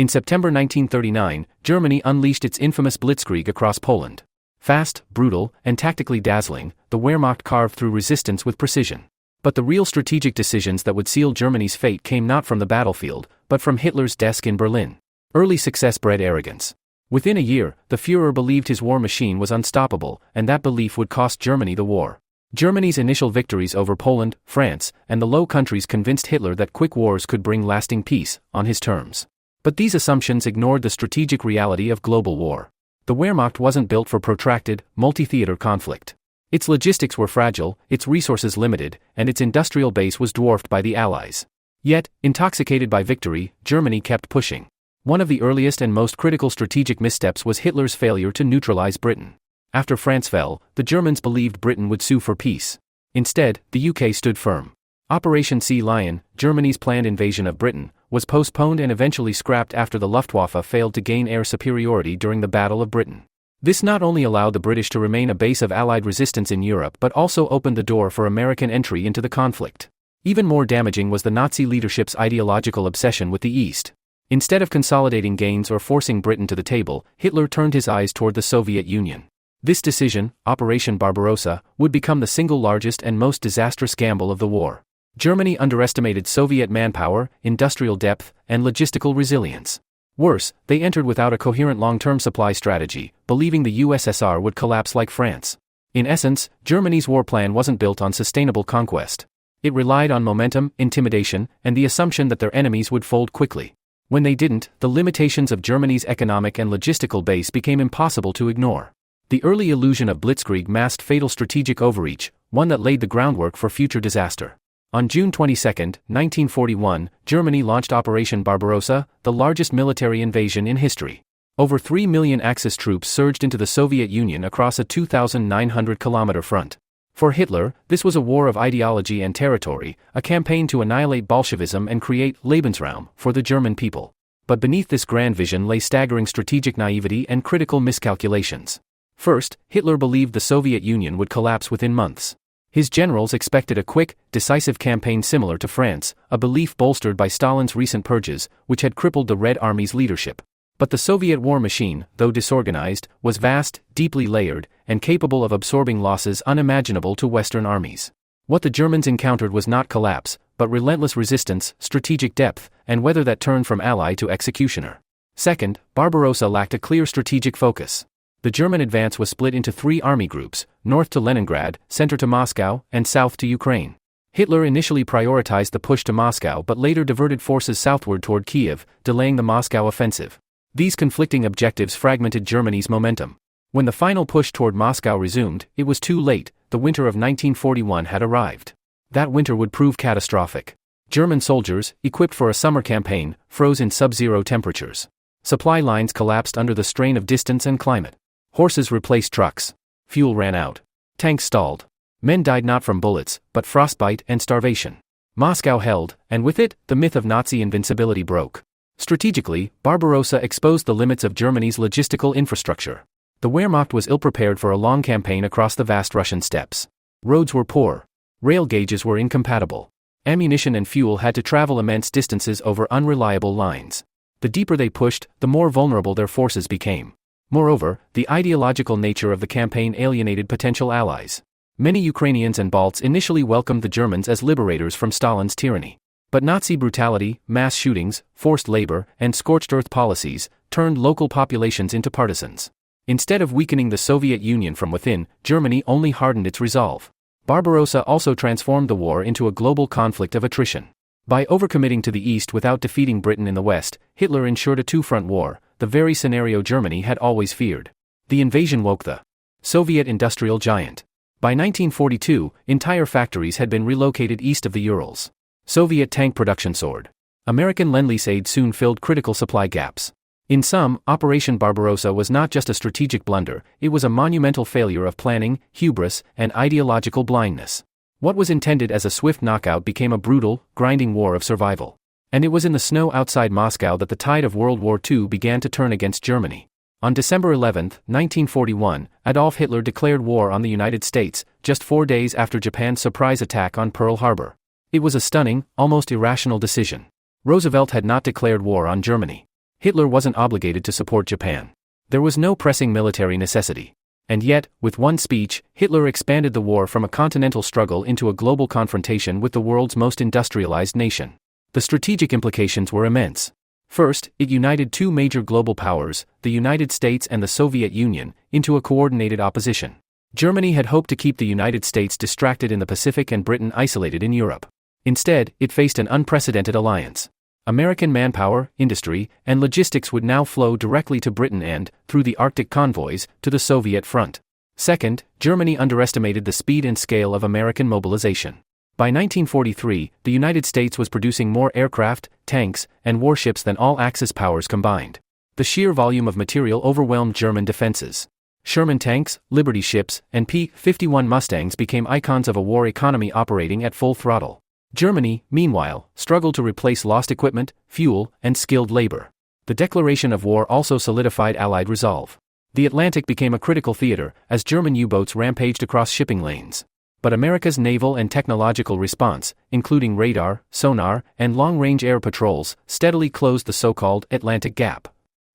In September 1939, Germany unleashed its infamous blitzkrieg across Poland. Fast, brutal, and tactically dazzling, the Wehrmacht carved through resistance with precision. But the real strategic decisions that would seal Germany's fate came not from the battlefield, but from Hitler's desk in Berlin. Early success bred arrogance. Within a year, the Führer believed his war machine was unstoppable, and that belief would cost Germany the war. Germany's initial victories over Poland, France, and the Low Countries convinced Hitler that quick wars could bring lasting peace, on his terms. But these assumptions ignored the strategic reality of global war. The Wehrmacht wasn't built for protracted, multi-theater conflict. Its logistics were fragile, its resources limited, and its industrial base was dwarfed by the Allies. Yet, intoxicated by victory, Germany kept pushing. One of the earliest and most critical strategic missteps was Hitler's failure to neutralize Britain. After France fell, the Germans believed Britain would sue for peace. Instead, the UK stood firm. Operation Sea Lion, Germany's planned invasion of Britain, was postponed and eventually scrapped after the Luftwaffe failed to gain air superiority during the Battle of Britain. This not only allowed the British to remain a base of Allied resistance in Europe but also opened the door for American entry into the conflict. Even more damaging was the Nazi leadership's ideological obsession with the East. Instead of consolidating gains or forcing Britain to the table, Hitler turned his eyes toward the Soviet Union. This decision, Operation Barbarossa, would become the single largest and most disastrous gamble of the war. Germany underestimated Soviet manpower, industrial depth, and logistical resilience. Worse, they entered without a coherent long-term supply strategy, believing the USSR would collapse like France. In essence, Germany's war plan wasn't built on sustainable conquest. It relied on momentum, intimidation, and the assumption that their enemies would fold quickly. When they didn't, the limitations of Germany's economic and logistical base became impossible to ignore. The early illusion of blitzkrieg masked fatal strategic overreach, one that laid the groundwork for future disaster. On June 22, 1941, Germany launched Operation Barbarossa, the largest military invasion in history. Over 3 million Axis troops surged into the Soviet Union across a 2,900-kilometer front. For Hitler, this was a war of ideology and territory, a campaign to annihilate Bolshevism and create Lebensraum for the German people. But beneath this grand vision lay staggering strategic naivety and critical miscalculations. First, Hitler believed the Soviet Union would collapse within months. His generals expected a quick, decisive campaign similar to France, a belief bolstered by Stalin's recent purges, which had crippled the Red Army's leadership. But the Soviet war machine, though disorganized, was vast, deeply layered, and capable of absorbing losses unimaginable to Western armies. What the Germans encountered was not collapse, but relentless resistance, strategic depth, and weather that turned from ally to executioner. Second, Barbarossa lacked a clear strategic focus. The German advance was split into 3 army groups, north to Leningrad, center to Moscow, and south to Ukraine. Hitler initially prioritized the push to Moscow but later diverted forces southward toward Kiev, delaying the Moscow offensive. These conflicting objectives fragmented Germany's momentum. When the final push toward Moscow resumed, it was too late. The winter of 1941 had arrived. That winter would prove catastrophic. German soldiers, equipped for a summer campaign, froze in sub-zero temperatures. Supply lines collapsed under the strain of distance and climate. Horses replaced trucks. Fuel ran out. Tanks stalled. Men died not from bullets, but frostbite and starvation. Moscow held, and with it, the myth of Nazi invincibility broke. Strategically, Barbarossa exposed the limits of Germany's logistical infrastructure. The Wehrmacht was ill-prepared for a long campaign across the vast Russian steppes. Roads were poor. Rail gauges were incompatible. Ammunition and fuel had to travel immense distances over unreliable lines. The deeper they pushed, the more vulnerable their forces became. Moreover, the ideological nature of the campaign alienated potential allies. Many Ukrainians and Balts initially welcomed the Germans as liberators from Stalin's tyranny. But Nazi brutality, mass shootings, forced labor, and scorched earth policies turned local populations into partisans. Instead of weakening the Soviet Union from within, Germany only hardened its resolve. Barbarossa also transformed the war into a global conflict of attrition. By overcommitting to the East without defeating Britain in the West, Hitler ensured a two-front war, the very scenario Germany had always feared. The invasion woke the Soviet industrial giant. By 1942, entire factories had been relocated east of the Urals. Soviet tank production soared. American Lend-Lease aid soon filled critical supply gaps. In sum, Operation Barbarossa was not just a strategic blunder, it was a monumental failure of planning, hubris, and ideological blindness. What was intended as a swift knockout became a brutal, grinding war of survival. And it was in the snow outside Moscow that the tide of World War II began to turn against Germany. On December 11, 1941, Adolf Hitler declared war on the United States, just 4 days after Japan's surprise attack on Pearl Harbor. It was a stunning, almost irrational decision. Roosevelt had not declared war on Germany. Hitler wasn't obligated to support Japan. There was no pressing military necessity. And yet, with one speech, Hitler expanded the war from a continental struggle into a global confrontation with the world's most industrialized nation. The strategic implications were immense. First, it united two major global powers, the United States and the Soviet Union, into a coordinated opposition. Germany had hoped to keep the United States distracted in the Pacific and Britain isolated in Europe. Instead, it faced an unprecedented alliance. American manpower, industry, and logistics would now flow directly to Britain and, through the Arctic convoys, to the Soviet front. Second, Germany underestimated the speed and scale of American mobilization. By 1943, the United States was producing more aircraft, tanks, and warships than all Axis powers combined. The sheer volume of material overwhelmed German defenses. Sherman tanks, Liberty ships, and P-51 Mustangs became icons of a war economy operating at full throttle. Germany, meanwhile, struggled to replace lost equipment, fuel, and skilled labor. The declaration of war also solidified Allied resolve. The Atlantic became a critical theater, as German U-boats rampaged across shipping lanes. But America's naval and technological response, including radar, sonar, and long-range air patrols, steadily closed the so-called Atlantic Gap.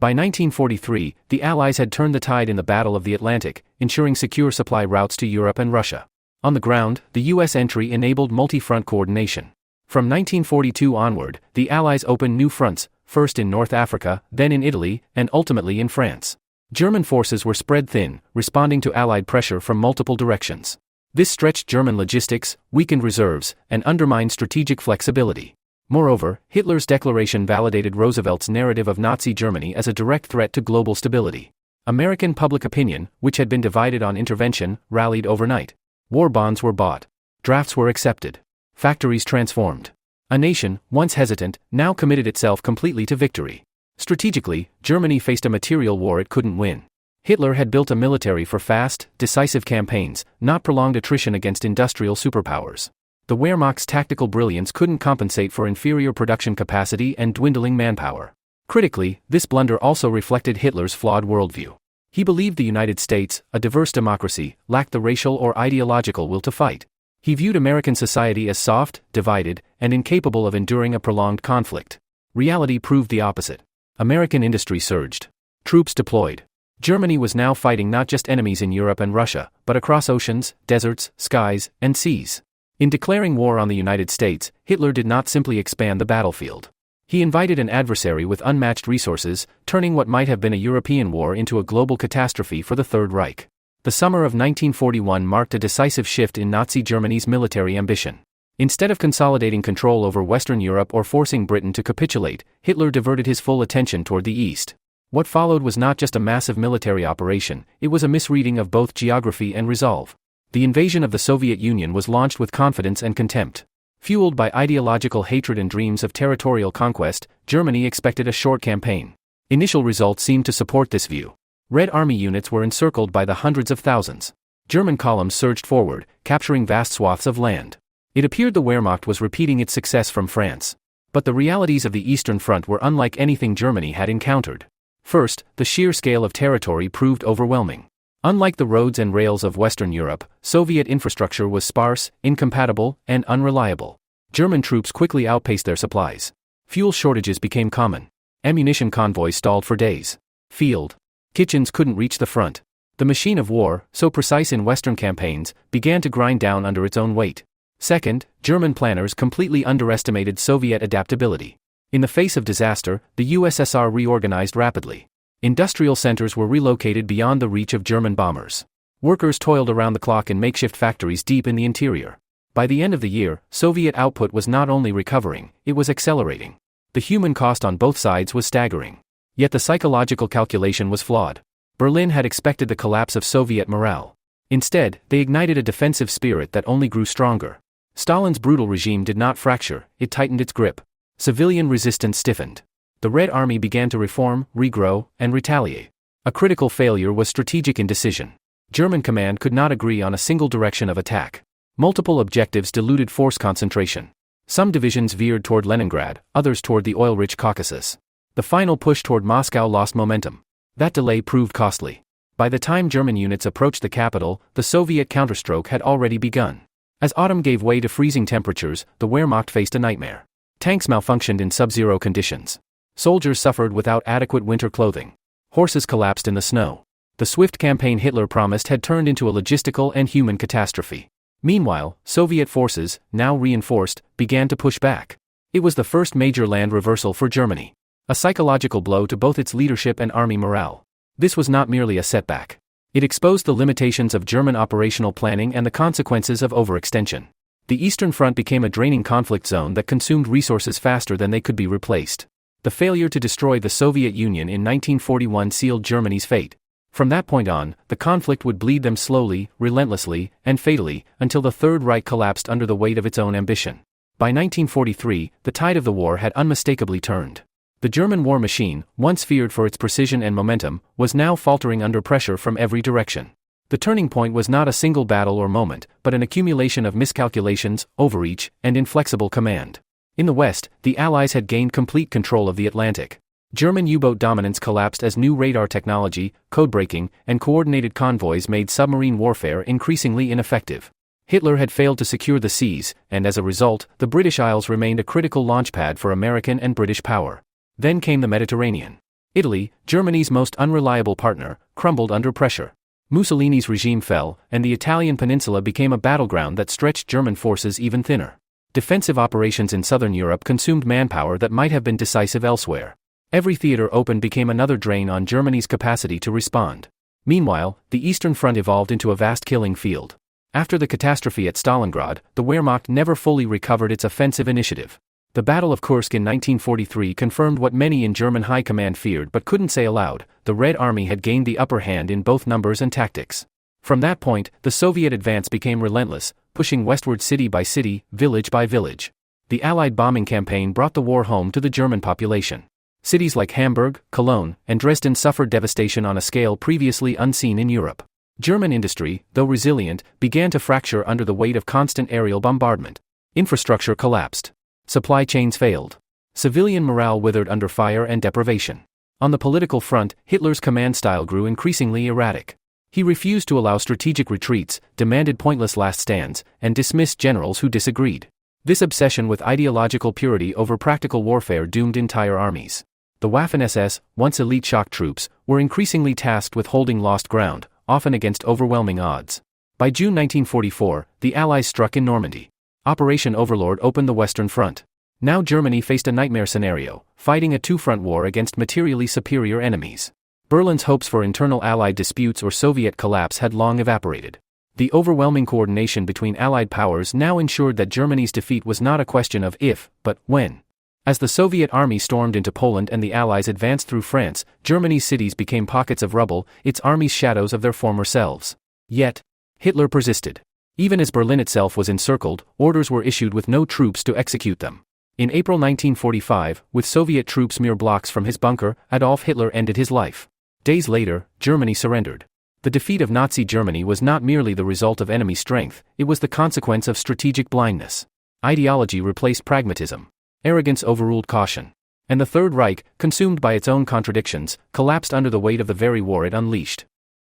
By 1943, the Allies had turned the tide in the Battle of the Atlantic, ensuring secure supply routes to Europe and Russia. On the ground, the U.S. entry enabled multi-front coordination. From 1942 onward, the Allies opened new fronts, first in North Africa, then in Italy, and ultimately in France. German forces were spread thin, responding to Allied pressure from multiple directions. This stretched German logistics, weakened reserves, and undermined strategic flexibility. Moreover, Hitler's declaration validated Roosevelt's narrative of Nazi Germany as a direct threat to global stability. American public opinion, which had been divided on intervention, rallied overnight. War bonds were bought. Drafts were accepted. Factories transformed. A nation, once hesitant, now committed itself completely to victory. Strategically, Germany faced a material war it couldn't win. Hitler had built a military for fast, decisive campaigns, not prolonged attrition against industrial superpowers. The Wehrmacht's tactical brilliance couldn't compensate for inferior production capacity and dwindling manpower. Critically, this blunder also reflected Hitler's flawed worldview. He believed the United States, a diverse democracy, lacked the racial or ideological will to fight. He viewed American society as soft, divided, and incapable of enduring a prolonged conflict. Reality proved the opposite. American industry surged. Troops deployed. Germany was now fighting not just enemies in Europe and Russia, but across oceans, deserts, skies, and seas. In declaring war on the United States, Hitler did not simply expand the battlefield. He invited an adversary with unmatched resources, turning what might have been a European war into a global catastrophe for the Third Reich. The summer of 1941 marked a decisive shift in Nazi Germany's military ambition. Instead of consolidating control over Western Europe or forcing Britain to capitulate, Hitler diverted his full attention toward the East. What followed was not just a massive military operation, it was a misreading of both geography and resolve. The invasion of the Soviet Union was launched with confidence and contempt. Fueled by ideological hatred and dreams of territorial conquest, Germany expected a short campaign. Initial results seemed to support this view. Red Army units were encircled by the hundreds of thousands. German columns surged forward, capturing vast swaths of land. It appeared the Wehrmacht was repeating its success from France. But the realities of the Eastern Front were unlike anything Germany had encountered. First, the sheer scale of territory proved overwhelming. Unlike the roads and rails of Western Europe, Soviet infrastructure was sparse, incompatible, and unreliable. German troops quickly outpaced their supplies. Fuel shortages became common. Ammunition convoys stalled for days. Field kitchens couldn't reach the front. The machine of war, so precise in Western campaigns, began to grind down under its own weight. Second, German planners completely underestimated Soviet adaptability. In the face of disaster, the USSR reorganized rapidly. Industrial centers were relocated beyond the reach of German bombers. Workers toiled around the clock in makeshift factories deep in the interior. By the end of the year, Soviet output was not only recovering, it was accelerating. The human cost on both sides was staggering. Yet the psychological calculation was flawed. Berlin had expected the collapse of Soviet morale. Instead, they ignited a defensive spirit that only grew stronger. Stalin's brutal regime did not fracture, it tightened its grip. Civilian resistance stiffened. The Red Army began to reform, regrow, and retaliate. A critical failure was strategic indecision. German command could not agree on a single direction of attack. Multiple objectives diluted force concentration. Some divisions veered toward Leningrad, others toward the oil-rich Caucasus. The final push toward Moscow lost momentum. That delay proved costly. By the time German units approached the capital, the Soviet counterstroke had already begun. As autumn gave way to freezing temperatures, the Wehrmacht faced a nightmare. Tanks malfunctioned in sub-zero conditions. Soldiers suffered without adequate winter clothing. Horses collapsed in the snow. The swift campaign Hitler promised had turned into a logistical and human catastrophe. Meanwhile, Soviet forces, now reinforced, began to push back. It was the first major land reversal for Germany. A psychological blow to both its leadership and army morale. This was not merely a setback. It exposed the limitations of German operational planning and the consequences of overextension. The Eastern Front became a draining conflict zone that consumed resources faster than they could be replaced. The failure to destroy the Soviet Union in 1941 sealed Germany's fate. From that point on, the conflict would bleed them slowly, relentlessly, and fatally, until the Third Reich collapsed under the weight of its own ambition. By 1943, the tide of the war had unmistakably turned. The German war machine, once feared for its precision and momentum, was now faltering under pressure from every direction. The turning point was not a single battle or moment, but an accumulation of miscalculations, overreach, and inflexible command. In the West, the Allies had gained complete control of the Atlantic. German U-boat dominance collapsed as new radar technology, code-breaking, and coordinated convoys made submarine warfare increasingly ineffective. Hitler had failed to secure the seas, and as a result, the British Isles remained a critical launchpad for American and British power. Then came the Mediterranean. Italy, Germany's most unreliable partner, crumbled under pressure. Mussolini's regime fell, and the Italian peninsula became a battleground that stretched German forces even thinner. Defensive operations in southern Europe consumed manpower that might have been decisive elsewhere. Every theater opened became another drain on Germany's capacity to respond. Meanwhile, the Eastern Front evolved into a vast killing field. After the catastrophe at Stalingrad, the Wehrmacht never fully recovered its offensive initiative. The Battle of Kursk in 1943 confirmed what many in German high command feared but couldn't say aloud: the Red Army had gained the upper hand in both numbers and tactics. From that point, the Soviet advance became relentless, pushing westward city by city, village by village. The Allied bombing campaign brought the war home to the German population. Cities like Hamburg, Cologne, and Dresden suffered devastation on a scale previously unseen in Europe. German industry, though resilient, began to fracture under the weight of constant aerial bombardment. Infrastructure collapsed. Supply chains failed. Civilian morale withered under fire and deprivation. On the political front, Hitler's command style grew increasingly erratic. He refused to allow strategic retreats, demanded pointless last stands, and dismissed generals who disagreed. This obsession with ideological purity over practical warfare doomed entire armies. The Waffen-SS, once elite shock troops, were increasingly tasked with holding lost ground, often against overwhelming odds. By June 1944, the Allies struck in Normandy. Operation Overlord opened the Western Front. Now Germany faced a nightmare scenario, fighting a two-front war against materially superior enemies. Berlin's hopes for internal Allied disputes or Soviet collapse had long evaporated. The overwhelming coordination between Allied powers now ensured that Germany's defeat was not a question of if, but when. As the Soviet army stormed into Poland and the Allies advanced through France, Germany's cities became pockets of rubble, its armies shadows of their former selves. Yet, Hitler persisted. Even as Berlin itself was encircled, orders were issued with no troops to execute them. In April 1945, with Soviet troops mere blocks from his bunker, Adolf Hitler ended his life. Days later, Germany surrendered. The defeat of Nazi Germany was not merely the result of enemy strength, it was the consequence of strategic blindness. Ideology replaced pragmatism. Arrogance overruled caution. And the Third Reich, consumed by its own contradictions, collapsed under the weight of the very war it unleashed.